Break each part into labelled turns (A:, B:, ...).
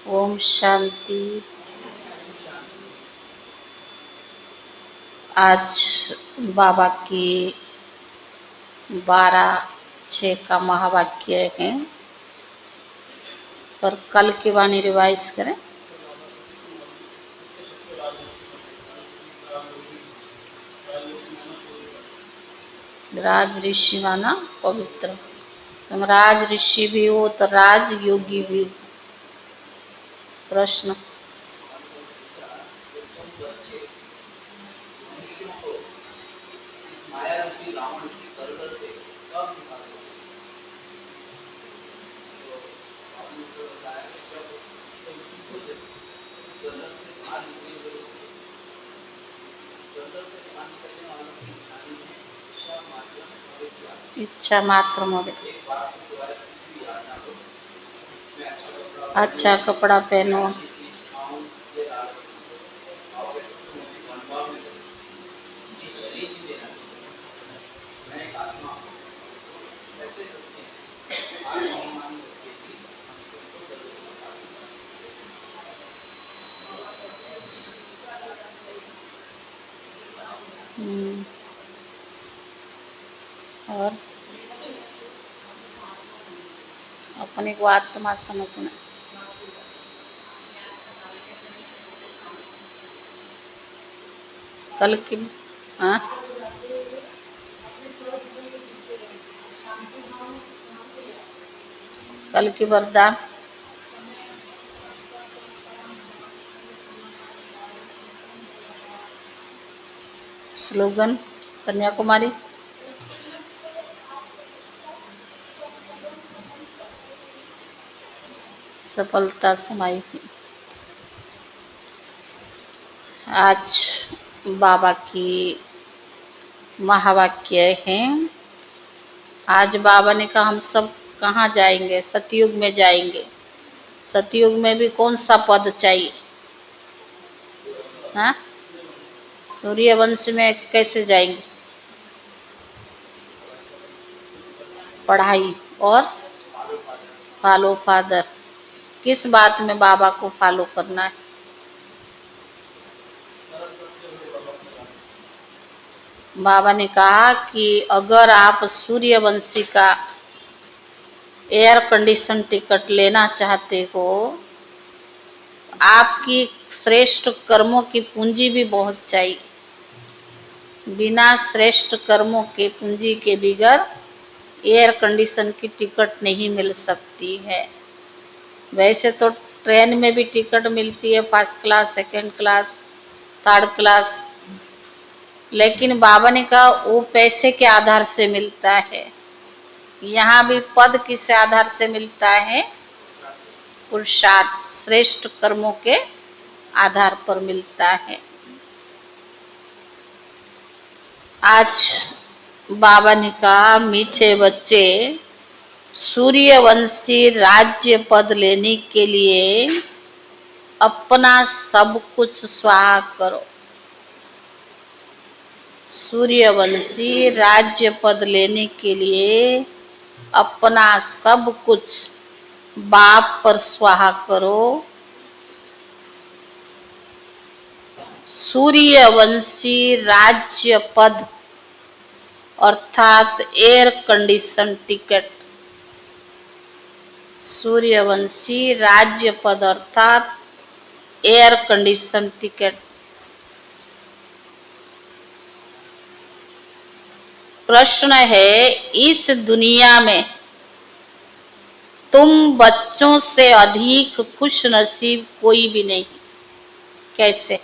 A: ओम शांति। आज बाबा की 12/6 का महावाक्य है, और कल की वाणी रिवाइज करें। राज ऋषि माना पवित्र। तुम राज ऋषि भी हो तो राज योगी भी हो। प्रश्न। इच्छा मात्र मोरे। अच्छा कपड़ा पहनो। और अपने को आत्मा समझना। कल की हाँ कल की वरदान। स्लोगन कन्याकुमारी। सफलता समाई हुई। आज बाबा की महावाक्य है। आज बाबा ने कहा हम सब कहाँ जाएंगे? सतयुग में जाएंगे। सतयुग में भी कौन सा पद चाहिए? हाँ, सूर्यवंश में कैसे जाएंगे? पढ़ाई और फॉलो फादर। किस बात में बाबा को फॉलो करना है? बाबा ने कहा कि अगर आप सूर्यवंशी का एयर कंडीशन टिकट लेना चाहते हो, आपकी श्रेष्ठ कर्मों की पूंजी भी बहुत चाहिए। बिना श्रेष्ठ कर्मों के पूंजी के बगैर एयर कंडीशन की टिकट नहीं मिल सकती है। वैसे तो ट्रेन में भी टिकट मिलती है, first class, second class, third class, लेकिन बाबा ने कहा वो पैसे के आधार से मिलता है। यहाँ भी पद किस आधार से मिलता है? पुरुषार्थ, श्रेष्ठ कर्मों के आधार पर मिलता है। आज बाबा ने कहा मीठे बच्चे, सूर्यवंशी राज्य पद लेने के लिए अपना सब कुछ स्वाहा करो। सूर्यवंशी राज्य पद लेने के लिए अपना सब कुछ बाप पर स्वाहा करो। सूर्यवंशी राज्य पद अर्थात एयर कंडीशन टिकट। सूर्यवंशी राज्य पद अर्थात एयर कंडीशन टिकट। प्रश्न है, इस दुनिया में तुम बच्चों से अधिक खुश नसीब कोई भी नहीं। कैसे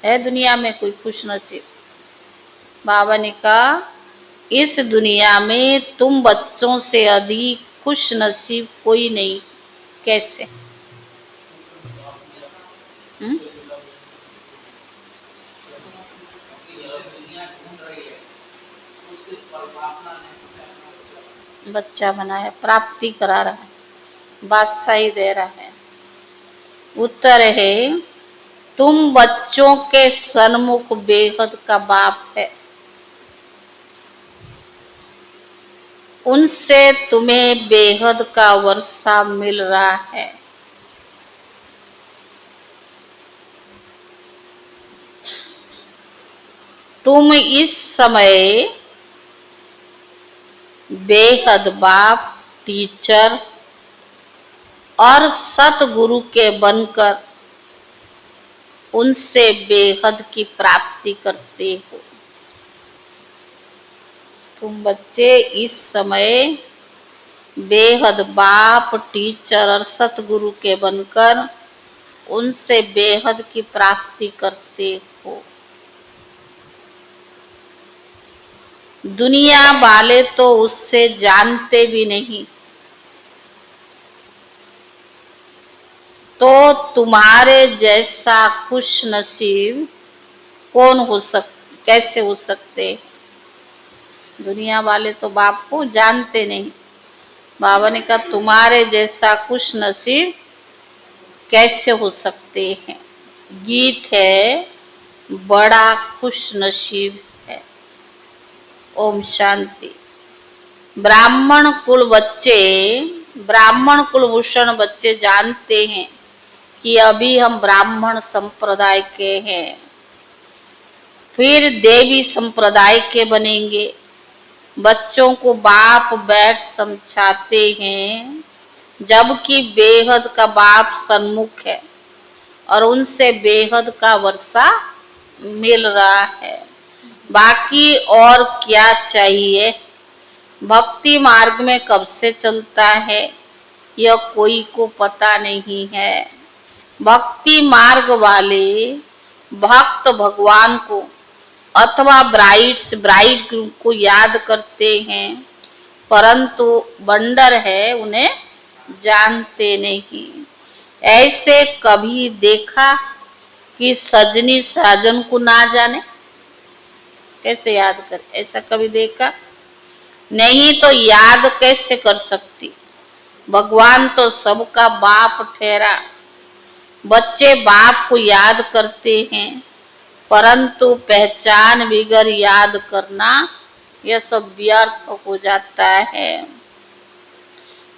A: है दुनिया में कोई खुश नसीब? बाबा ने कहा इस दुनिया में तुम बच्चों से अधिक खुश नसीब कोई नहीं। कैसे? बच्चा बनाया, प्राप्ति करा रहा है, बादशाही दे रहा है। उत्तर है, तुम बच्चों के सन्मुख बेहद का बाप है। उनसे तुम्हें बेहद का वर्षा मिल रहा है। तुम इस समय बेहद बाप, टीचर और सतगुरु के बनकर उनसे बेहद की प्राप्ति करते हो। तुम बच्चे इस समय बेहद बाप, टीचर और सतगुरु के बनकर उनसे बेहद की प्राप्ति करते हो। दुनिया वाले तो उससे जानते भी नहीं, तो तुम्हारे जैसा खुश नसीब कौन हो कैसे हो सकते। दुनिया वाले तो बाप को जानते नहीं। बाबा ने कहा तुम्हारे जैसा खुश नसीब कैसे हो सकते हैं। गीत है बड़ा खुश नसीब है। ओम शांति। ब्राह्मण कुलभूषण बच्चे जानते हैं कि अभी हम ब्राह्मण संप्रदाय के हैं, फिर देवी संप्रदाय के बनेंगे। बच्चों को बाप बैठ समझाते हैं, जबकि बेहद का बाप सन्मुख है और उनसे बेहद का वर्षा मिल रहा है। बाकी और क्या चाहिए। भक्ति मार्ग में कब से चलता है यह कोई को पता नहीं है। भक्ति मार्ग वाले भक्त भगवान को अथवा ब्राइड को याद करते हैं, परंतु बंडर है उन्हें जानते नहीं। ऐसे कभी देखा कि सजनी साजन को ना जाने, कैसे याद कर। ऐसा कभी देखा नहीं तो याद कैसे कर सकती। भगवान तो सबका बाप ठहरा। बच्चे बाप को याद करते हैं, परंतु पहचान बिगर याद करना यह सब व्यर्थ हो जाता है।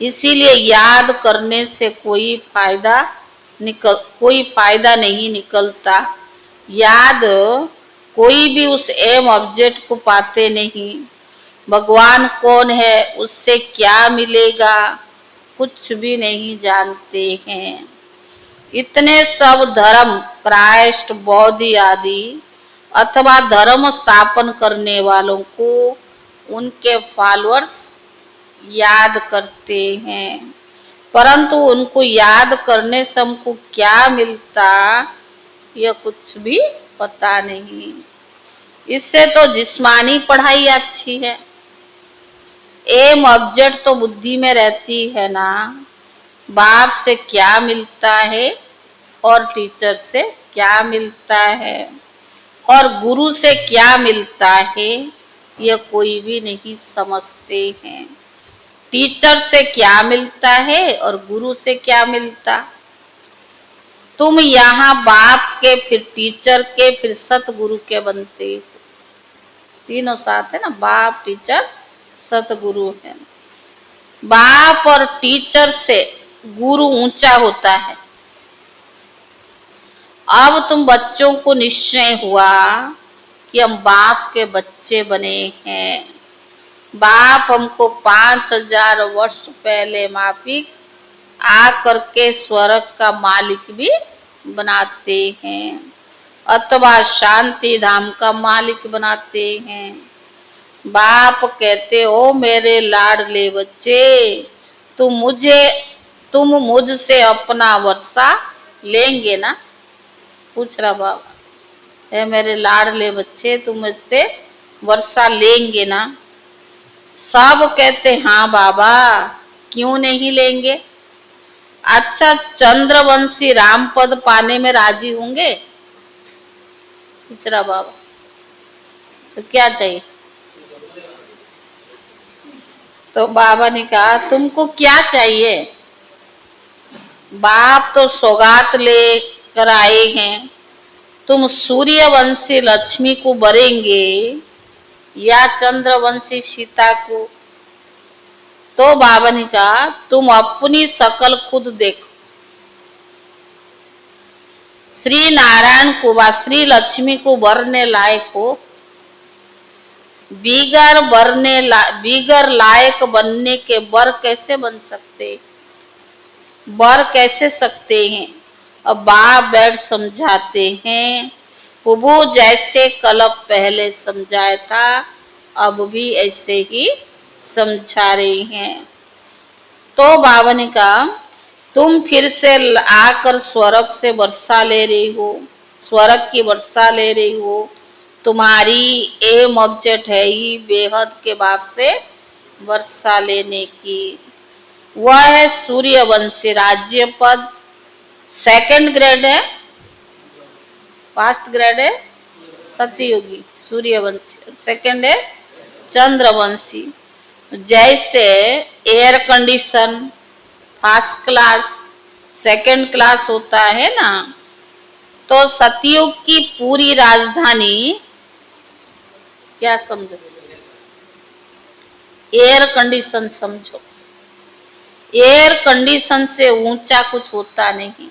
A: इसीलिए याद करने से कोई फायदा नहीं निकलता। याद कोई भी उस एम ऑब्जेक्ट को पाते नहीं। भगवान कौन है, उससे क्या मिलेगा, कुछ भी नहीं जानते हैं। इतने सब धर्म क्राइस्ट, बौद्ध आदि अथवा धर्म स्थापन करने वालों को उनके फॉलोअर्स याद करते हैं, परंतु उनको याद करने से हमको क्या मिलता यह कुछ भी पता नहीं। इससे तो जिस्मानी पढ़ाई अच्छी है। एम ऑब्जेक्ट तो बुद्धि में रहती है ना। बाप से क्या मिलता है और टीचर से क्या मिलता है और गुरु से क्या मिलता है यह कोई भी नहीं समझते हैं। टीचर से क्या मिलता है और गुरु से क्या मिलता। तुम यहाँ बाप के, फिर टीचर के, फिर सतगुरु के बनते हो। तीनों साथ है ना, बाप, टीचर, सतगुरु है। बाप और टीचर से गुरु ऊंचा होता है। अब तुम बच्चों को निश्चय हुआ कि हम बाप के बच्चे बने हैं। बाप हमको 5000 वर्ष पहले माफिक आकर के स्वर्ग का मालिक भी बनाते हैं अथवा शांति धाम का मालिक बनाते हैं। बाप कहते हो मेरे लाडले बच्चे, तुम मुझसे अपना वर्षा लेंगे ना। पूछ रहा बाबा, है मेरे लाडले बच्चे तुम मुझसे वर्षा लेंगे ना। सब कहते हाँ बाबा, क्यों नहीं लेंगे। अच्छा, चंद्रवंशी रामपद पाने में राजी होंगे। पूछ रहा बाबा, तो क्या चाहिए। तो बाबा ने कहा तुमको क्या चाहिए। बाप तो सौगात लेकर आए हैं। तुम सूर्यवंशी लक्ष्मी को बरेंगे या चंद्रवंशी सीता को। तो बाबा ने कहा तुम अपनी शकल खुद देखो। श्री नारायण को व श्री लक्ष्मी को वरने लायक हो, बिगर लायक बनने के वर कैसे बन सकते, वर कैसे सकते हैं। अब बाप बैठ समझाते हैं, प्रभु जैसे कल पहले समझाया था अब भी ऐसे ही समझा रही हैं। तो बाबा ने कहा तुम फिर से आकर स्वर्ग से वर्षा ले रही हो, स्वर्ग की वर्षा ले रही हो। तुम्हारी एम ऑब्जेक्ट है ही बेहद के बाप से वर्षा लेने की। वह है सूर्यवंशी राज्य पद, सेकंड ग्रेड है, फर्स्ट ग्रेड है सत्ययुगी सूर्यवंशी, सेकंड है चंद्रवंशी। जैसे air condition first class second class होता है ना, तो सतयुग की पूरी राजधानी क्या समझो, एयर कंडीशन समझो। एयर कंडीशन से ऊंचा कुछ होता नहीं।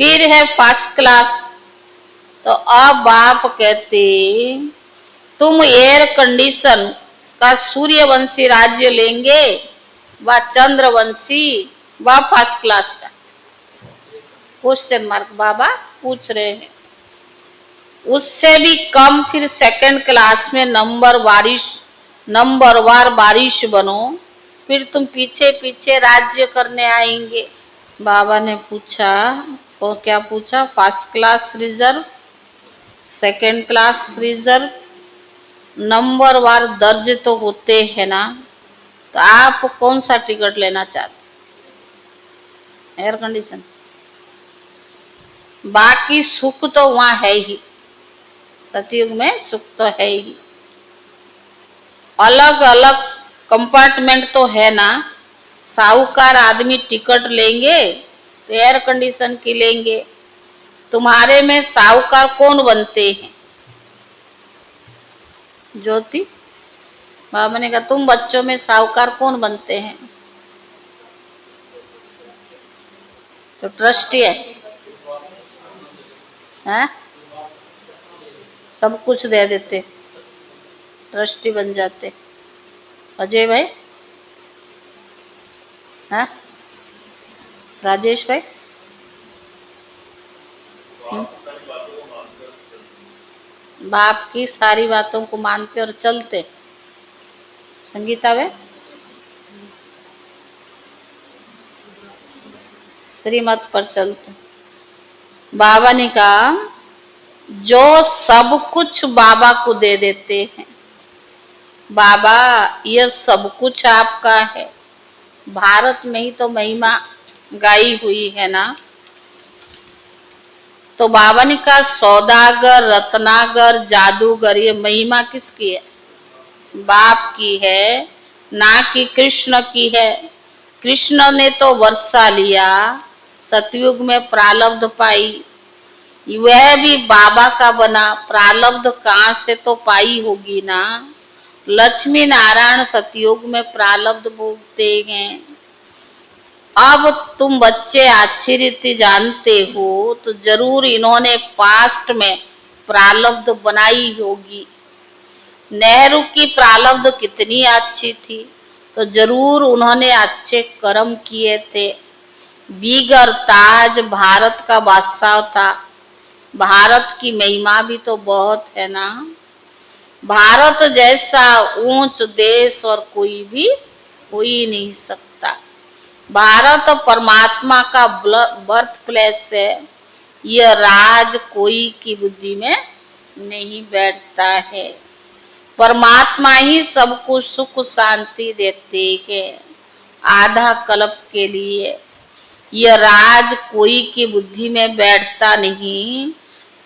A: फिर है फर्स्ट क्लास। तो अब आप कहते तुम एयर कंडीशन का सूर्यवंशी राज्य लेंगे व चंद्रवंशी व फर्स्ट क्लास का, क्वेश्चन मार्क बाबा पूछ रहे हैं। उससे भी कम फिर सेकंड क्लास में नंबरवार बारिश बनो, फिर तुम पीछे पीछे राज्य करने आएंगे। बाबा ने पूछा, और क्या पूछा, first class reserve, second class reserve, नंबरवार दर्ज तो होते हैं ना, तो आप कौन सा टिकट लेना चाहते, एयर कंडीशन। बाकी सुख तो वहां है ही, सतयुग में सुख तो है ही। अलग अलग कंपार्टमेंट तो है ना। साहूकार आदमी टिकट लेंगे तो एयर कंडीशन की लेंगे। तुम्हारे में साहूकार कौन बनते हैं, ज्योति। बाबा ने कहा तुम बच्चों में साहूकार कौन बनते हैं, तो ट्रस्टी है, सब कुछ दे देते, ट्रस्टी बन जाते। अजय भाई, हाँ राजेश भाई, बाप की सारी बातों को मानते और चलते। संगीता भाई, श्रीमत पर चलते। बाबा ने कहा जो सब कुछ बाबा को दे देते हैं, बाबा यह सब कुछ आपका है। भारत में ही तो महिमा गाई हुई है ना। तो बाबा ने कहा सौदागर, रत्नागर, जादूगर, ये महिमा किसकी है, बाप की है, ना कि कृष्ण की है। कृष्ण ने तो वर्षा लिया, सतयुग में प्रारब्ध पाई, वह भी बाबा का बना, प्रारब्ध कहां से तो पाई होगी ना। लक्ष्मी नारायण सतयुग में प्रारब्ध भोगते हैं। अब तुम बच्चे अच्छी रीति जानते हो तो जरूर इन्होंने पास्ट में प्रारब्ध बनाई होगी। नेहरू की प्रारब्ध कितनी अच्छी थी, तो जरूर उन्होंने अच्छे कर्म किए थे। बीगर ताज भारत का बादशाह था। भारत की महिमा भी तो बहुत है ना। भारत जैसा ऊंच देश और कोई भी हो ही नहीं सकता। भारत परमात्मा का बर्थ प्लेस है। यह राज कोई की बुद्धि में नहीं बैठता है। परमात्मा ही सबको सुख शांति देते हैं आधा कल्प के लिए। यह राज कोई की बुद्धि में बैठता नहीं।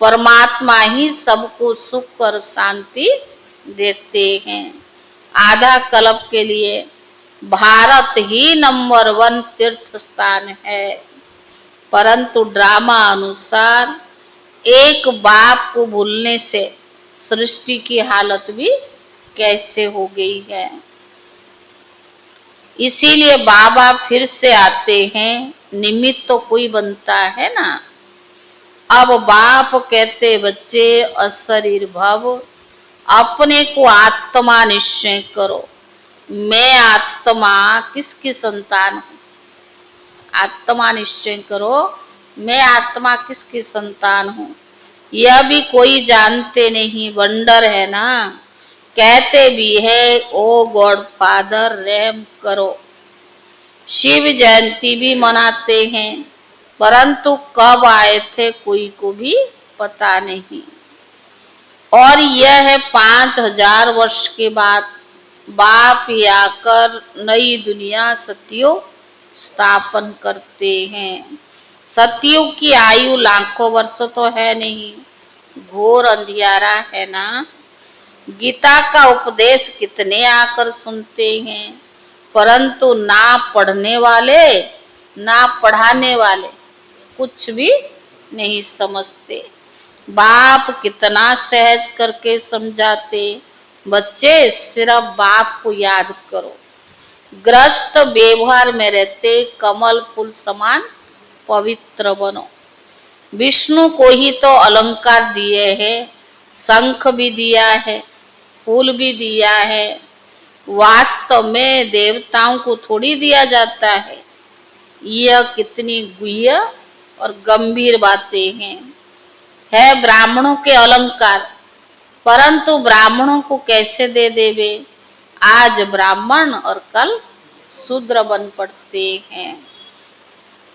A: परमात्मा ही सबको सुख और शांति देते हैं आधा कल्प के लिए। भारत ही नंबर 1 तीर्थ स्थान है। परंतु ड्रामा अनुसार एक बाप को भूलने से सृष्टि की हालत भी कैसे हो गई है। इसीलिए बाबा फिर से आते हैं, निमित्त तो कोई बनता है ना। अब बाप कहते बच्चे अशरीर भव, अपने को आत्मा निश्चय करो। मैं आत्मा किसकी संतान हूँ? आत्मा निश्चय करो, मैं आत्मा किसकी संतान हूँ। यह भी कोई जानते नहीं, वंडर है ना। कहते भी है ओ गॉड फादर रहम करो। शिव जयंती भी मनाते हैं, परंतु कब आए थे कोई को भी पता नहीं। और यह है 5000 वर्ष के बाद बाप आकर नई दुनिया सतयुग स्थापन करते हैं। सतयुग की आयु लाखों वर्ष तो है नहीं, घोर अंधियारा है ना। गीता का उपदेश कितने आकर सुनते हैं, परंतु ना पढ़ने वाले ना पढ़ाने वाले कुछ भी नहीं समझते। बाप कितना सहज करके समझाते, बच्चे सिर्फ बाप को याद करो। ग्रस्त व्यवहार में रहते कमल फूल समान पवित्र बनो। विष्णु को ही तो अलंकार दिए हैं, शंख भी दिया है, फूल भी दिया है। वास्तव में देवताओं को थोड़ी दिया जाता है। यह कितनी गुह्य और गंभीर बातें हैं। है ब्राह्मणों के अलंकार, परंतु ब्राह्मणों को कैसे दे देवे। आज ब्राह्मण और कल शूद्र बन पड़ते हैं।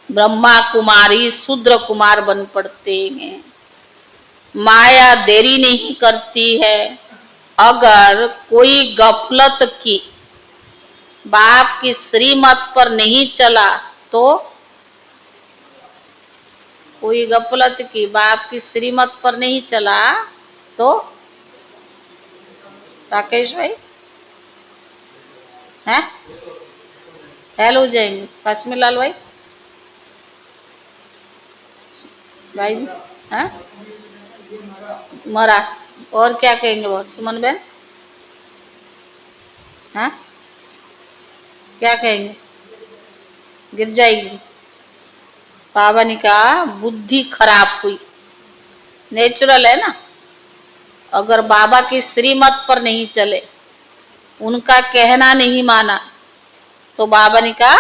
A: ब्रह्मा कुमारी शूद्र कुमार बन पड़ते हैं। माया देरी नहीं करती है। अगर कोई गफलत की बाप की श्रीमत पर नहीं चला तो, कोई गफलत की बाप की श्रीमत पर नहीं चला तो, राकेश भाई हैं, हेल हो जाएंगे। काश्मीर लाल भाई, भाई जी हैं, मरा। और क्या कहेंगे बहुत सुमन बहन हैं, क्या कहेंगे, गिर जाएगी। बाबा ने कहा बुद्धि खराब हुई, नेचुरल है ना। अगर बाबा की श्रीमत पर नहीं चले, उनका कहना नहीं माना, तो बाबा ने कहा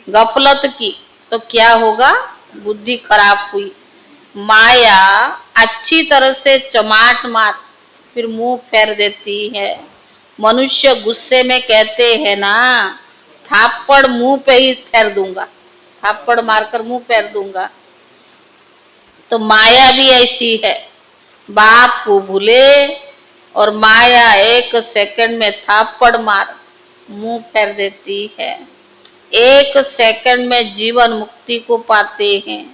A: गफलत की तो क्या होगा, बुद्धि खराब हुई। माया अच्छी तरह से चमाट मार फिर मुंह फेर देती है। मनुष्य गुस्से में कहते हैं ना, थापड़ मुंह पे ही फेर दूंगा, थापड़ मारकर मुंह फेर दूंगा। तो माया भी ऐसी है, बाप को भूले और माया 1 सेकंड में थापड़ मार मुंह फेर देती है। 1 सेकंड में जीवन मुक्ति को पाते हैं,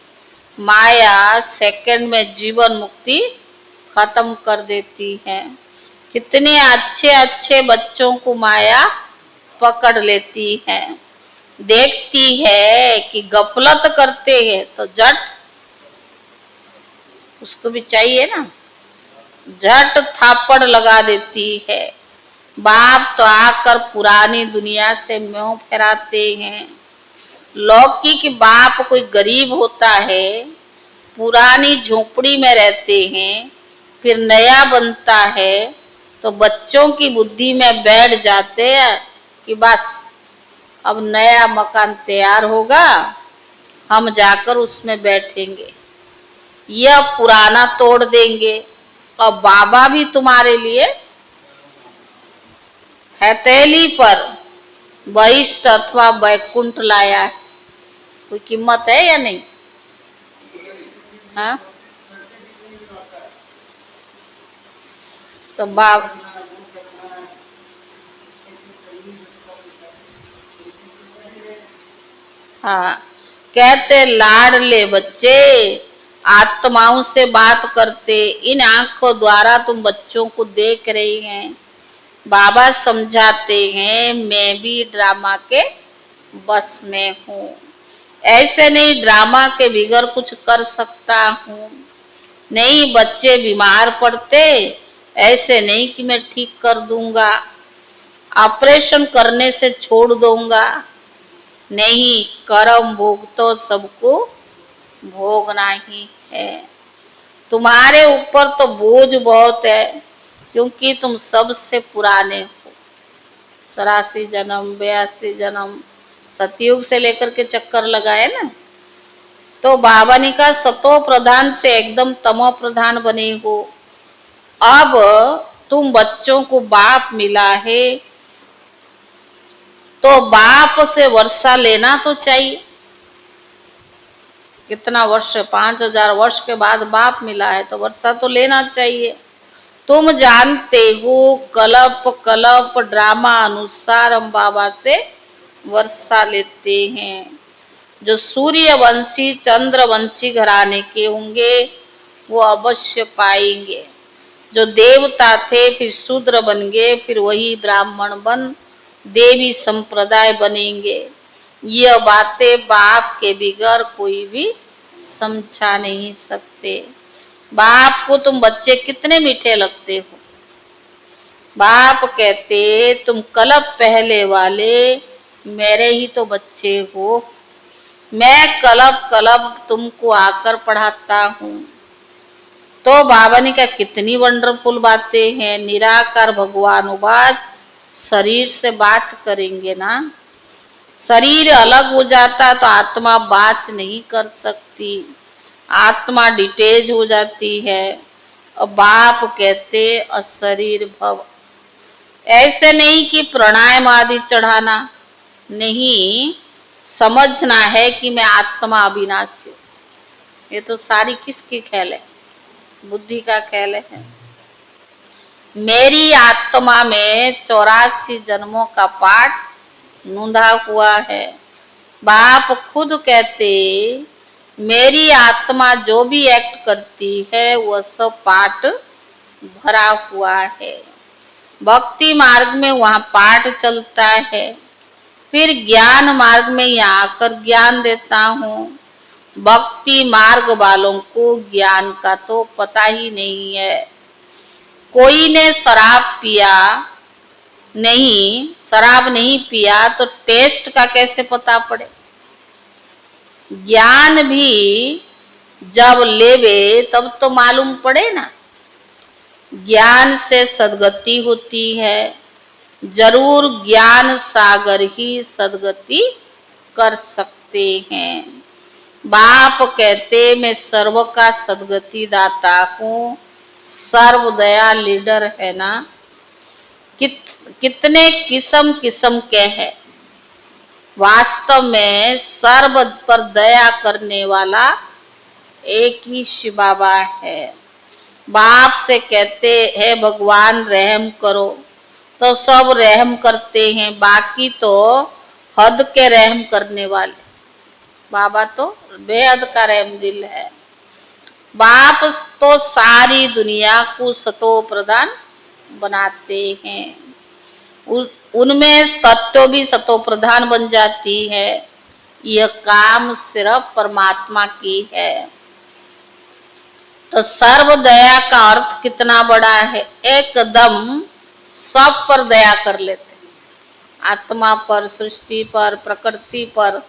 A: माया सेकंड में जीवन मुक्ति खत्म कर देती है। कितने अच्छे अच्छे बच्चों को माया पकड़ लेती है। देखती है कि गफलत करते हैं तो झट, उसको भी चाहिए ना, झट थापड़ लगा देती है। बाप तो आकर पुरानी दुनिया से मुंह फेराते हैं। लौकिक बाप कोई गरीब होता है, पुरानी झोपड़ी में रहते हैं, फिर नया बनता है तो बच्चों की बुद्धि में बैठ जाते हैं कि बस अब नया मकान तैयार होगा, हम जाकर उसमें बैठेंगे, यह पुराना तोड़ देंगे। और बाबा भी तुम्हारे लिए हथेली पर वैष्ट अथवा वैकुंठ लाया है, कोई कीमत है या नहीं? हाँ, तो बाप हाँ, कहते लाडले बच्चे आत्माओं से बात करते, इन आंखों द्वारा तुम बच्चों को देख रही हैं। बाबा समझाते हैं मैं भी ड्रामा के बस में हूँ, ऐसे नहीं ड्रामा के बिगड़ कुछ कर सकता हूँ। नहीं बच्चे बीमार पड़ते, ऐसे नहीं कि मैं ठीक कर दूंगा। ऑपरेशन करने से छोड़ दूंगा, नहीं, कर्म भोग तो सबको भोगना ही है। तुम्हारे ऊपर तो बोझ बहुत है, क्योंकि तुम सबसे पुराने हो। 84 जन्म, 82 जन्म, सतयुग से लेकर के चक्कर लगाए ना। तो बाबा ने कहा सतो प्रधान से एकदम तमो प्रधान बने हो। अब तुम बच्चों को बाप मिला है, तो बाप से वर्षा लेना तो चाहिए। कितना वर्ष, 5000 वर्ष के बाद बाप मिला है, तो वर्षा तो लेना चाहिए। तुम जानते हो कल्प कल्प ड्रामा अनुसार हम बाबा से वर्षा लेते हैं। जो सूर्यवंशी चंद्रवंशी घराने के होंगे वो अवश्य पाएंगे। जो देवता थे फिर शूद्र बन गए, फिर वही ब्राह्मण बन देवी संप्रदाय बनेंगे। यह बातें बाप के बिगैर कोई भी समझा नहीं सकते। बाप को तुम बच्चे कितने मीठे लगते हो। बाप कहते तुम कल्प पहले वाले मेरे ही तो बच्चे हो। मैं कल्प कल्प तुमको आकर पढ़ाता हूँ। तो बाबा ने कहा कितनी वंडरफुल बातें हैं। निराकार भगवान उवाच, शरीर से बात करेंगे ना। शरीर अलग हो जाता तो आत्मा बात नहीं कर सकती, आत्मा डिटेच हो जाती है। और बाप कहते अशरीर भव। ऐसे नहीं कि प्राणायाम आदि चढ़ाना, नहीं, समझना है कि मैं आत्मा अविनाशी हूं। ये तो सारी किसकी खेल है? बुद्धि का खेल है। मेरी आत्मा में 84 जन्मों का पाठ नूंधा हुआ है। बाप खुद कहते मेरी आत्मा जो भी एक्ट करती है वह सब पाठ भरा हुआ है। भक्ति मार्ग में वहां पाठ चलता है, फिर ज्ञान मार्ग में यहाँ आकर ज्ञान देता हूँ। भक्ति मार्ग वालों को ज्ञान का तो पता ही नहीं है। कोई ने शराब पिया नहीं, शराब नहीं पिया तो टेस्ट का कैसे पता पड़े। ज्ञान भी जब लेवे तब तो मालूम पड़े ना। ज्ञान से सदगति होती है, जरूर ज्ञान सागर ही सदगति कर सकते हैं। बाप कहते मैं सर्व का सदगति दाता हूँ, सर्व दया लीडर है ना। कितने किस्म किस्म के हैं। वास्तव में सर्व पर दया करने वाला एक ही शिव बाबा है। बाप से कहते हैं भगवान रहम करो, तो सब रहम करते हैं। बाकी तो हद के रहम करने वाले, बाबा तो बेहद का रहम दिल है। बाप तो सारी दुनिया को सतो प्रधान बनाते हैं, उनमें तत्व भी सतो प्रधान बन जाती है। यह काम सिर्फ परमात्मा की है। तो सर्व दया का अर्थ कितना बड़ा है। एकदम सब पर दया कर लेते, आत्मा पर, सृष्टि पर, प्रकृति पर,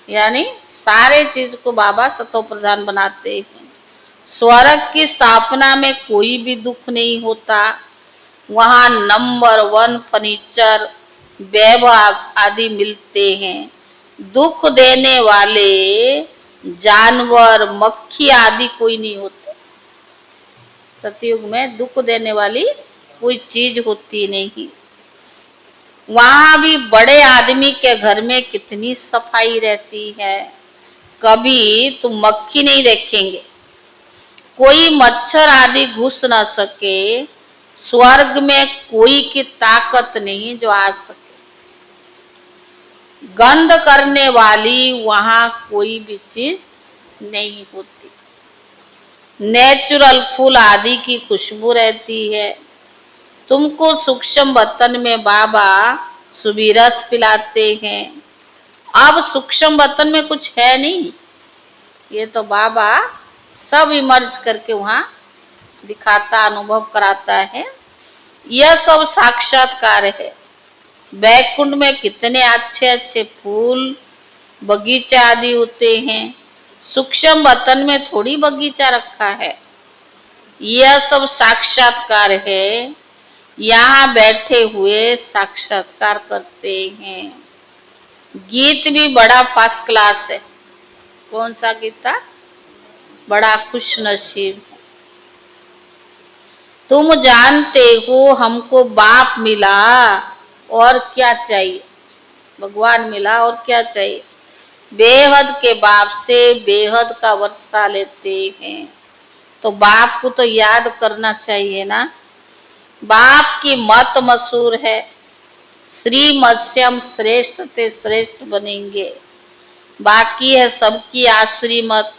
A: यानी सारे चीज को बाबा सतो प्रधान बनाते हैं। स्वर्ग की स्थापना में कोई भी दुख नहीं होता। वहां नंबर 1 फर्नीचर, वैभव आदि मिलते हैं। दुख देने वाले जानवर, मक्खी आदि कोई नहीं होते। सतयुग में दुख देने वाली कोई चीज होती नहीं। वहां भी बड़े आदमी के घर में कितनी सफाई रहती है, कभी तुम मक्खी नहीं देखेंगे, कोई मच्छर आदि घुस ना सके। स्वर्ग में कोई की ताकत नहीं जो आ सके। गंध करने वाली वहां कोई भी चीज नहीं होती। नेचुरल फूल आदि की खुशबू रहती है। तुमको सूक्ष्म वतन में बाबा सुबीरस पिलाते हैं। अब सूक्ष्म वतन में कुछ है नहीं, ये तो बाबा सब इमर्ज करके वहां दिखाता, अनुभव कराता है। यह सब साक्षात्कार है। बैकुंठ में कितने अच्छे अच्छे फूल बगीचा आदि होते हैं। सूक्ष्म वतन में थोड़ी बगीचा रखा है। यह सब साक्षात्कार है। यहाँ बैठे हुए साक्षात्कार करते हैं। गीत भी बड़ा फर्स्ट क्लास है। कौन सा गीत था? बड़ा खुश नसीब है। तुम जानते हो हमको बाप मिला और क्या चाहिए। भगवान मिला और क्या चाहिए। बेहद के बाप से बेहद का वर्षा लेते हैं। तो बाप को तो याद करना चाहिए ना। बाप की मत मशहूर है, श्री मत्स्यम श्रेष्ठ ते श्रेष्ठ बनेंगे। बाकी है सबकी आसुरी मत।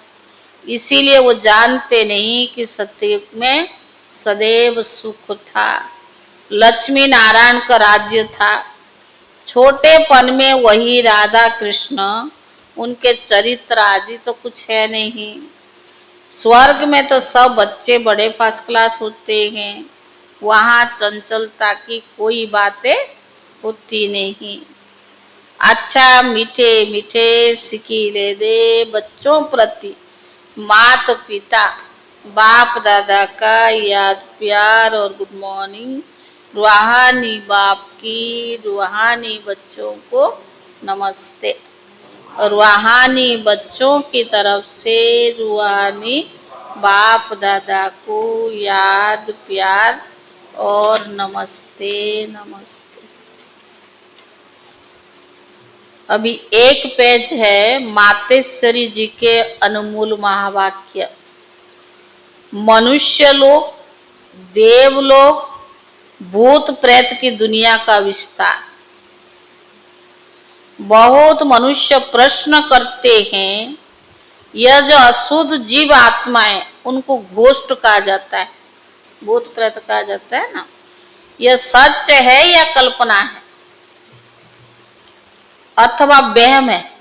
A: इसीलिए वो जानते नहीं कि सतयुग में सदैव सुख था, लक्ष्मी नारायण का राज्य था। छोटेपन में वही राधा कृष्ण, उनके चरित्र आदि तो कुछ है नहीं। स्वर्ग में तो सब बच्चे बड़े फर्स्ट क्लास होते हैं। वहां चंचलता की कोई बातें होती नहीं। अच्छा मीठे मीठे सिकीले दे बच्चों प्रति माता पिता बाप दादा का याद प्यार और गुड मॉर्निंग। रूहानी बाप की रूहानी बच्चों को नमस्ते। और रूहानी बच्चों की तरफ से रूहानी बाप दादा को याद प्यार और नमस्ते नमस्ते। अभी एक पेज है मातेश्वरी जी के अनमोल महावाक्य। मनुष्य लोक, देवलोक, भूत प्रेत की दुनिया का विस्तार। बहुत मनुष्य प्रश्न करते हैं, यह जो अशुद्ध जीव आत्माएं उनको घोष्ट कहा जाता है, भूत प्रेत कहा जाता है ना, यह सच है या कल्पना है अथवा वहम है।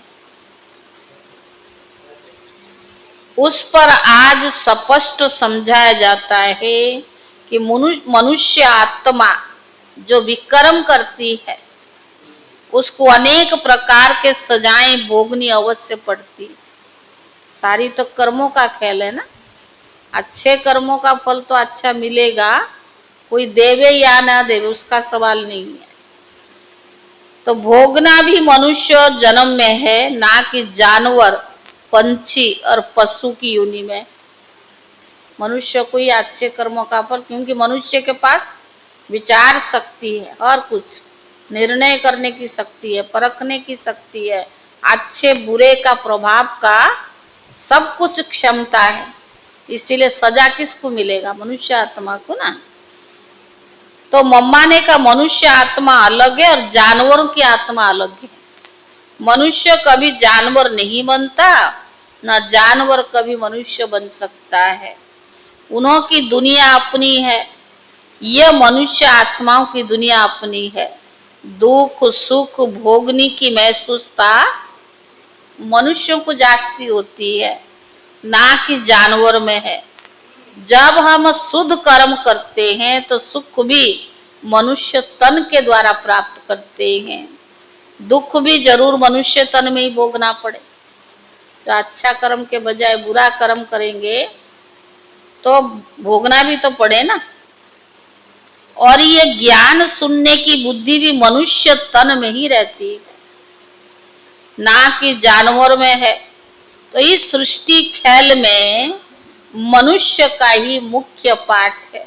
A: उस पर आज स्पष्ट समझाया जाता है कि मनुष्य आत्मा जो विक्रम करती है उसको अनेक प्रकार के सजाएं भोगनी अवश्य पड़ती। सारी तो कर्मों का खेल है ना। अच्छे कर्मों का फल तो अच्छा मिलेगा, कोई देवे या ना देवे उसका सवाल नहीं है। तो भोगना भी मनुष्य जन्म में है, ना कि जानवर पंछी और पशु की योनि में। मनुष्य को ही अच्छे कर्मों का फल, क्योंकि मनुष्य के पास विचार शक्ति है और कुछ निर्णय करने की शक्ति है, परखने की शक्ति है, अच्छे बुरे का प्रभाव का सब कुछ क्षमता है। इसीलिए सजा किसको मिलेगा? मनुष्य आत्मा को ना। तो मम्मा ने कहा मनुष्य आत्मा अलग है और जानवरों की आत्मा अलग है। मनुष्य कभी जानवर नहीं बनता, ना जानवर कभी मनुष्य बन सकता है। उन्हों की दुनिया अपनी है, यह मनुष्य आत्माओं की दुनिया अपनी है। दुख सुख भोगने की महसूसता मनुष्यों को जास्ती होती है, ना कि जानवर में है। जब हम शुद्ध कर्म करते हैं तो सुख भी मनुष्य तन के द्वारा प्राप्त करते हैं, दुख भी जरूर मनुष्य तन में ही भोगना पड़े। तो अच्छा कर्म के बजाय बुरा कर्म करेंगे तो भोगना भी तो पड़े ना। और ये ज्ञान सुनने की बुद्धि भी मनुष्य तन में ही रहती है, ना कि जानवर में है। तो इस सृष्टि खेल में मनुष्य का ही मुख्य पाठ है।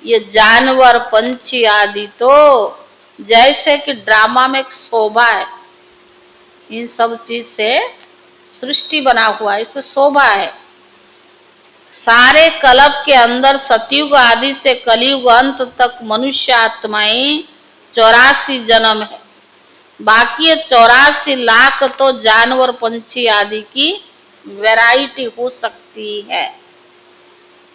A: ये जानवर पंछी आदि तो जैसे कि ड्रामा में एक शोभा है, इन सब चीज से सृष्टि बना हुआ है, इसमें शोभा है। सारे कल्प के अंदर सतयुग आदि से कलयुग अंत तक मनुष्य आत्माएं 84 जन्म है। बाकी 84 लाख तो जानवर पंछी आदि की वैरायटी हो सकती है।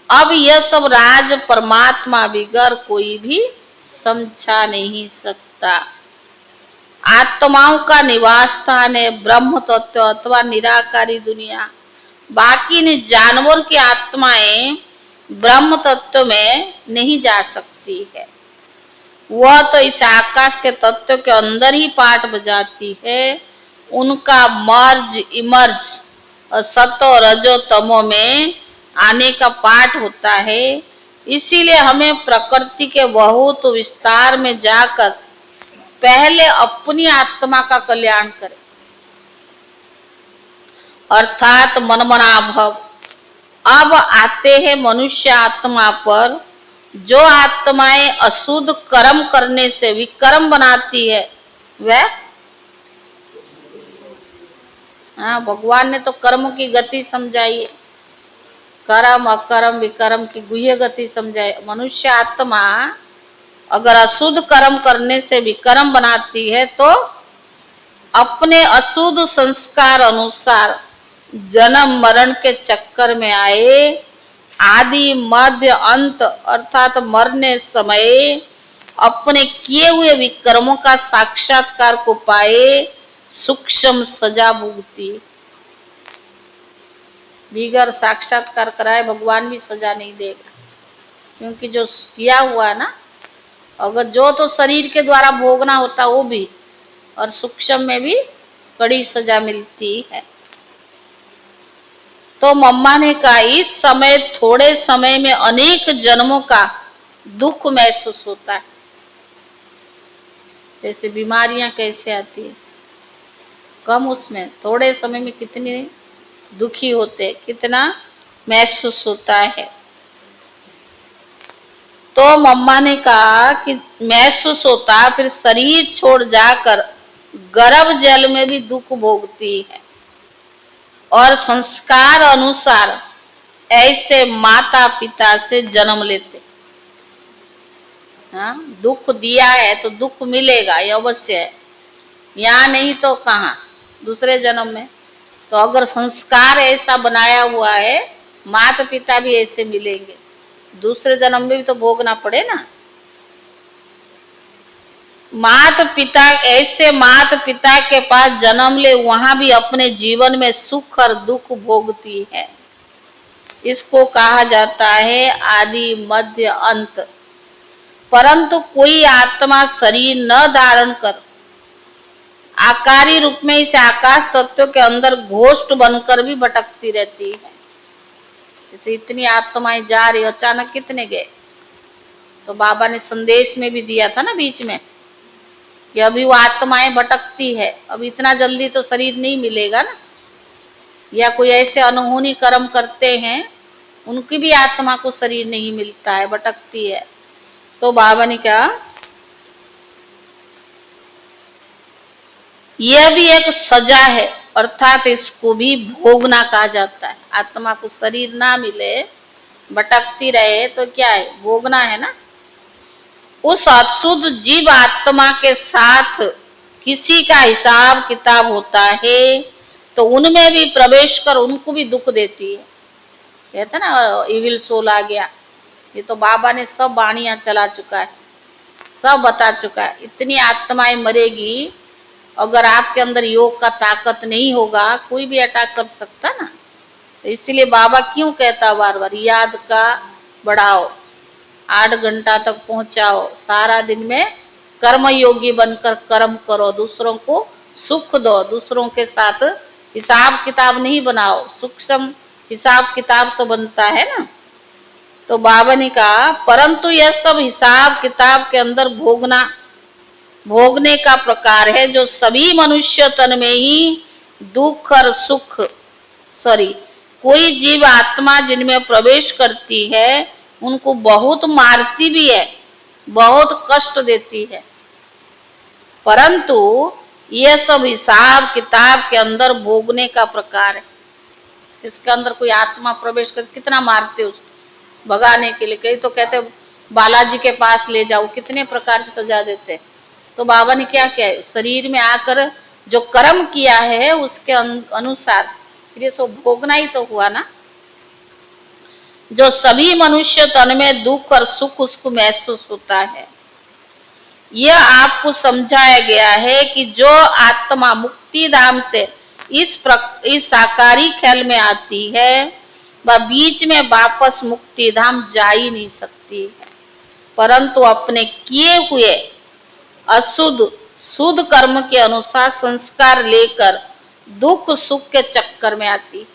A: अब यह सब राज परमात्मा बिगर कोई भी समझा नहीं सकता। आत्माओं का निवास स्थान है ब्रह्म तत्व अथवा निराकारी दुनिया। बाकी ने जानवर की आत्माएं ब्रह्म तत्व में नहीं जा सकती है। वह तो इस आकाश के तत्व के अंदर ही पाठ बजाती है। उनका मर्ज इमर्ज और सतो रजो तमो में आने का पाठ होता है। इसीलिए हमें प्रकृति के बहुत विस्तार में जाकर पहले अपनी आत्मा का कल्याण करें, अर्थात मनमना भव। अब आते हैं मनुष्य आत्मा पर। जो आत्माएं अशुद्ध कर्म करने से विकर्म बनाती है वह, हाँ, भगवान ने तो कर्म की गति समझाई है, कर्म अकर्म विकर्म की गुह्य गति समझाई। मनुष्य आत्मा अगर अशुद्ध कर्म करने से विकर्म बनाती है तो अपने अशुद्ध संस्कार अनुसार जन्म मरण के चक्कर में आए आदि मध्य अंत अर्थात मरने समय अपने किए हुए विकर्मों का साक्षात्कार को पाए सूक्ष्म सजा भुगती। बिगर साक्षात्कार कराए भगवान भी सजा नहीं देगा, क्योंकि जो किया हुआ है ना, अगर जो तो शरीर के द्वारा भोगना होता वो भी, और सूक्ष्म में भी कड़ी सजा मिलती है। तो मम्मा ने कहा इस समय थोड़े समय में अनेक जन्मों का दुख महसूस होता है। जैसे बीमारियां कैसे आती है, कम उसमें थोड़े समय में कितने दुखी होते, कितना महसूस होता है। तो मम्मा ने कहा कि महसूस होता, फिर शरीर छोड़ जाकर गर्भ जल में भी दुख भोगती है और संस्कार अनुसार ऐसे माता पिता से जन्म लेते। हाँ, दुख दिया है तो दुख मिलेगा, ये अवश्य है। यहाँ नहीं तो कहाँ, दूसरे जन्म में। तो अगर संस्कार ऐसा बनाया हुआ है, माता पिता भी ऐसे मिलेंगे, दूसरे जन्म में भी तो भोगना पड़े ना। माता पिता के पास जन्म ले, वहां भी अपने जीवन में सुख और दुख भोगती है। इसको कहा जाता है आदि मध्य अंत। परंतु कोई आत्मा शरीर न धारण कर आकारी रूप में इस आकाश तत्व के अंदर घोष्ट बनकर भी भटकती रहती है। जैसे इतनी आत्माएं जा रही, अचानक कितने गए। तो बाबा ने संदेश में भी दिया था ना बीच में कि अभी वो आत्माएं भटकती है, अब इतना जल्दी तो शरीर नहीं मिलेगा ना। या कोई ऐसे अनहोनी कर्म करते हैं, उनकी भी आत्मा को शरीर नहीं मिलता है, भटकती है। तो बाबा ने कहा यह भी एक सजा है, अर्थात इसको भी भोगना कहा जाता है। आत्मा को शरीर ना मिले, भटकती रहे तो क्या है, भोगना है ना। उस अशुद्ध जीव आत्मा के साथ किसी का हिसाब किताब होता है तो उनमें भी प्रवेश कर उनको भी दुख देती है। कहते ना इविल सोल आ गया, ये तो बाबा ने सब वाणियां चला चुका है, सब बता चुका है। इतनी आत्माएं मरेगी, अगर आपके अंदर योग का ताकत नहीं होगा, कोई भी अटैक कर सकता ना। तो इसलिए बाबा क्यों कहता बार बार याद का बढ़ाओ, 8 घंटा तक पहुंचाओ, सारा दिन में कर्म योगी बनकर कर्म करो, दूसरों को सुख दो, दूसरों के साथ हिसाब किताब नहीं बनाओ। सूक्ष्म हिसाब किताब तो बनता है ना। तो बाबा ने कहा परंतु यह सब हिसाब किताब के अंदर भोगने का प्रकार है जो सभी मनुष्य तन में ही दुख और सुख कोई जीव आत्मा जिनमें प्रवेश करती है उनको बहुत मारती भी है, बहुत कष्ट देती है। परंतु यह सब हिसाब किताब के अंदर भोगने का प्रकार है। इसके अंदर कोई आत्मा प्रवेश कर कितना मारते उसको भगाने के लिए। कई तो कहते बालाजी के पास ले जाओ, कितने प्रकार की सजा देते। तो बाबा ने क्या किया, शरीर में आकर जो कर्म किया है उसके अनुसार फिर ये सब भोगना ही तो हुआ ना। जो सभी मनुष्य तन में दुख और सुख उसको महसूस होता है। यह आपको समझाया गया है कि जो आत्मा मुक्ति धाम से इस साकारी खेल में आती है वह बीच में वापस मुक्ति धाम जा ही नहीं सकती है। परंतु अपने किए हुए अशुद्ध शुद्ध कर्म के अनुसार संस्कार लेकर दुख सुख के चक्कर में आती।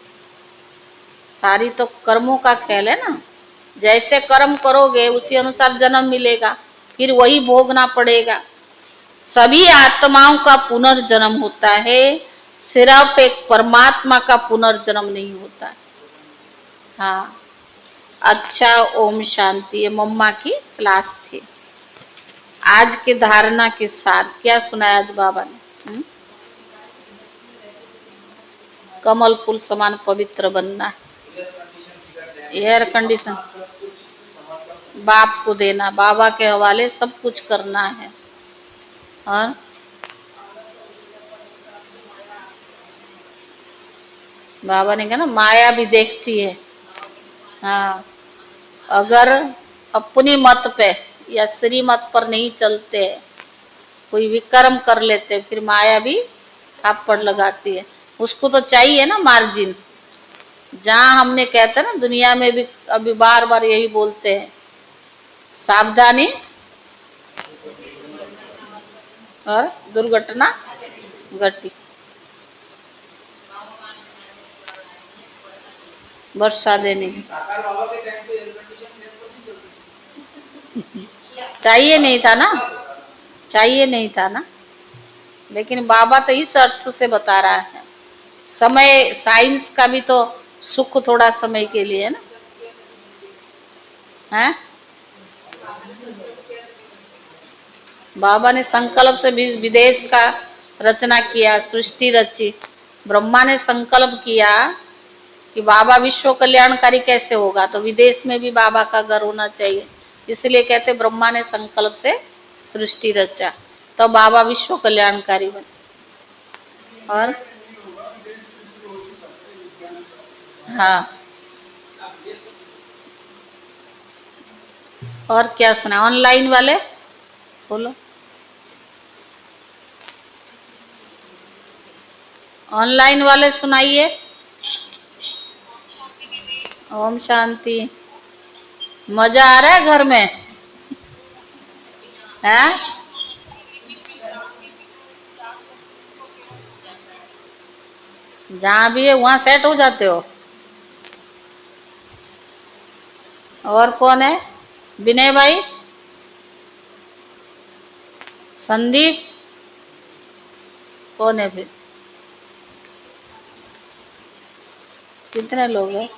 A: सारी तो कर्मों का खेल है ना, जैसे कर्म करोगे उसी अनुसार जन्म मिलेगा, फिर वही भोगना पड़ेगा। सभी आत्माओं का पुनर्जन्म होता है, सिर्फ एक परमात्मा का पुनर्जन्म नहीं होता। हाँ, अच्छा, ओम शांति। ये मम्मा की क्लास थी। आज की धारणा के साथ क्या सुनाया आज बाबा ने? कमल फूल समान पवित्र बनना, एयर कंडीशन बाप को देना, बाबा के हवाले सब कुछ करना है। और बाबा ने कहा ना, माया भी देखती है। हाँ, अगर अपनी मत पे या श्री मत पर नहीं चलते, कोई विकर्म कर लेते, फिर माया भी थाप्पड़ लगाती है। उसको तो चाहिए ना मार्जिन। जहां हमने कहते ना, दुनिया में भी अभी बार बार यही बोलते हैं, सावधानी और दुर्घटना घटी। वर्षा देने चाहिए नहीं था ना, चाहिए नहीं था ना, लेकिन बाबा तो इस अर्थ से बता रहा है, समय साइंस का भी तो सुख थोड़ा समय के लिए है ना, है? बाबा ने संकल्प से विदेश का रचना किया, सृष्टि रची। ब्रह्मा ने संकल्प किया कि बाबा विश्व कल्याणकारी कैसे होगा, तो विदेश में भी बाबा का घर होना चाहिए। इसलिए कहते ब्रह्मा ने संकल्प से सृष्टि रचा, तो बाबा विश्व कल्याणकारी बने। और हाँ, और क्या सुना? ऑनलाइन वाले बोलो, ऑनलाइन वाले सुनाइए। ओम शांति। मजा आ रहा है घर में? है? जहां भी है वहां सेट हो जाते हो। और कौन है? विनय भाई, संदीप, कौन है फिर? कितने लोग हैं?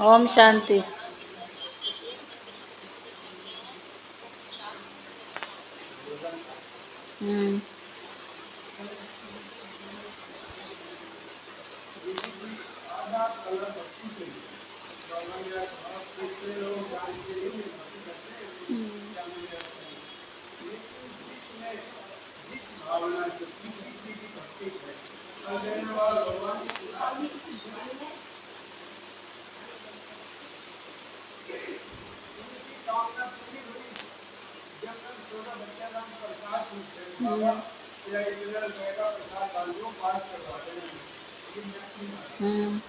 A: ओम शांति। हम्म। हम्म।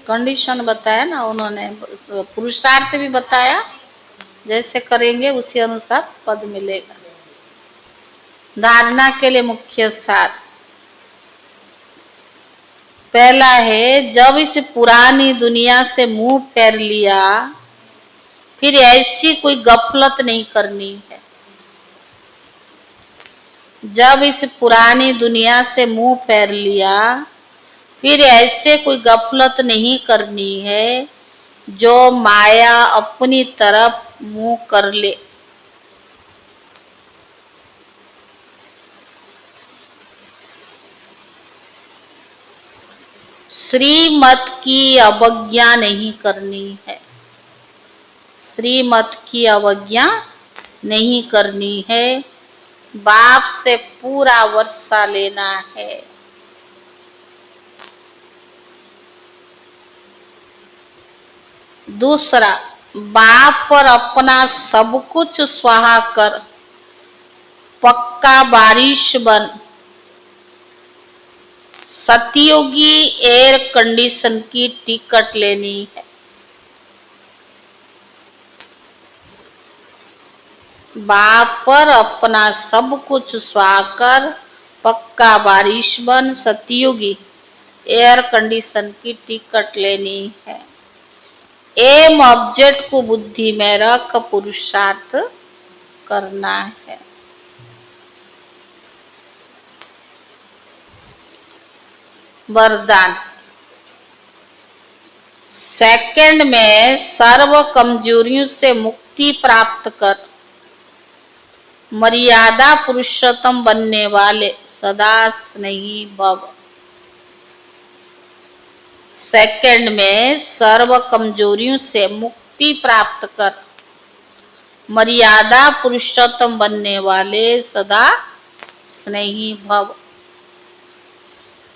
A: कंडीशन बताया ना उन्होंने, पुरुषार्थ भी बताया, जैसे करेंगे उसी अनुसार पद मिलेगा। धारणा के लिए मुख्य सार पहला है, जब इस पुरानी दुनिया से मुंह फेर लिया, फिर ऐसी कोई गफलत नहीं करनी है। जब इस पुरानी दुनिया से मुंह फेर लिया, फिर ऐसे कोई गफलत नहीं करनी है जो माया अपनी तरफ मुंह कर ले। श्रीमत की अवज्ञा नहीं करनी है, श्रीमत की अवज्ञा नहीं करनी है। बाप से पूरा वर्षा लेना है। दूसरा, बाप पर अपना सब कुछ स्वाहा कर पक्का बारिश बन। सतयोगी एयर कंडीशन की टिकट लेनी है। बाप पर अपना सब कुछ स्वाहा कर पक्का बारिश बन। सतयुगी एयर कंडीशन की टिकट लेनी है। एम ऑब्जेक्ट को बुद्धि में रख पुरुषार्थ करना है। वरदान, सेकंड में सर्व कमजोरियों से मुक्ति प्राप्त कर मर्यादा पुरुषोत्तम बनने वाले सदा स्नेही भव। सेकंड में सर्व कमजोरियों से मुक्ति प्राप्त कर मर्यादा पुरुषोत्तम बनने वाले सदा स्नेही भव।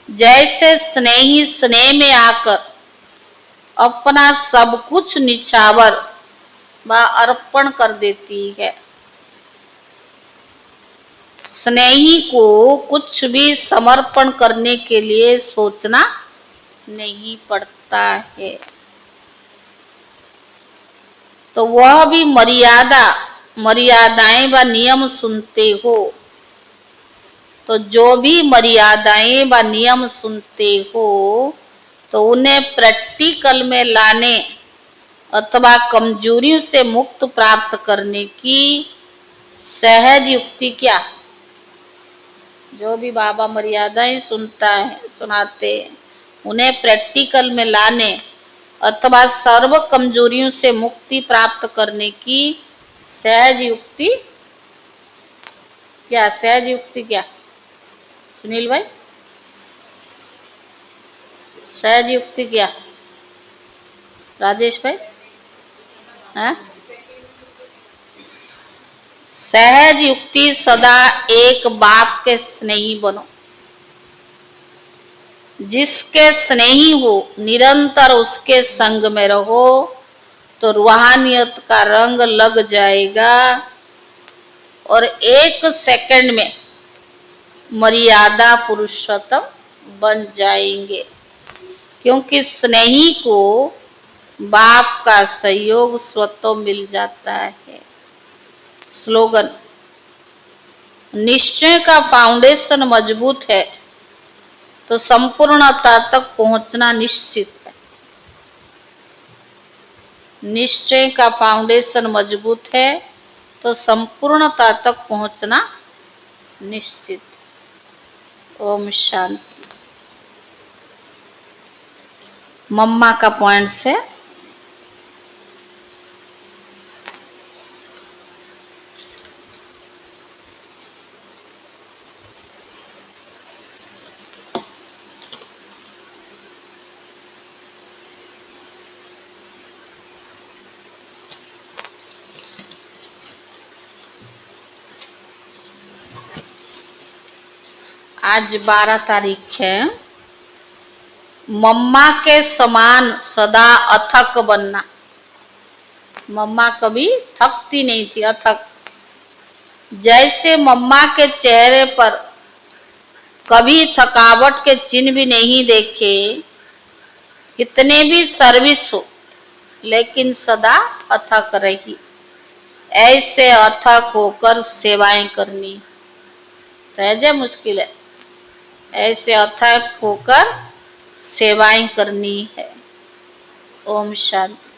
A: जैसे स्नेही स्नेह में आकर अपना सब कुछ निछावर व अर्पण कर देती है, स्नेही को कुछ भी समर्पण करने के लिए सोचना नहीं पड़ता है। तो वह भी मर्यादाएं व नियम सुनते हो। तो जो भी मर्यादाएं व नियम सुनते हो तो उन्हें प्रैक्टिकल में लाने अथवा कमजोरियों से मुक्त प्राप्त करने की सहज युक्ति क्या? जो भी बाबा मर्यादाएं सुनाते हैं उन्हें प्रैक्टिकल में लाने अथवा सर्व कमजोरियों से मुक्ति प्राप्त करने की सहज युक्ति क्या? सहज युक्ति क्या सुनील भाई? सहज युक्ति क्या राजेश भाई? है सहज युक्ति सदा एक बाप के स्नेही बनो। जिसके स्नेही हो निरंतर उसके संग में रहो तो रूहानियत का रंग लग जाएगा और एक सेकंड में मर्यादा पुरुषोत्तम बन जाएंगे, क्योंकि स्नेही को बाप का सहयोग स्वतः मिल जाता है। स्लोगन, निश्चय का फाउंडेशन मजबूत है तो संपूर्णता तक पहुंचना निश्चित है। निश्चय का फाउंडेशन मजबूत है तो संपूर्णता तक पहुंचना निश्चित। ओम शांति। मम्मा का पॉइंट है आज 12 तारीख है। मम्मा के समान सदा अथक बनना। मम्मा कभी थकती नहीं थी, अथक। जैसे मम्मा के चेहरे पर कभी थकावट के चिन्ह भी नहीं देखे, कितने भी सर्विस हो लेकिन सदा अथक रही। ऐसे अथक होकर सेवाएं करनी सहज है, मुश्किल है। ऐसे अथक होकर सेवाएं करनी है। ओम शांति।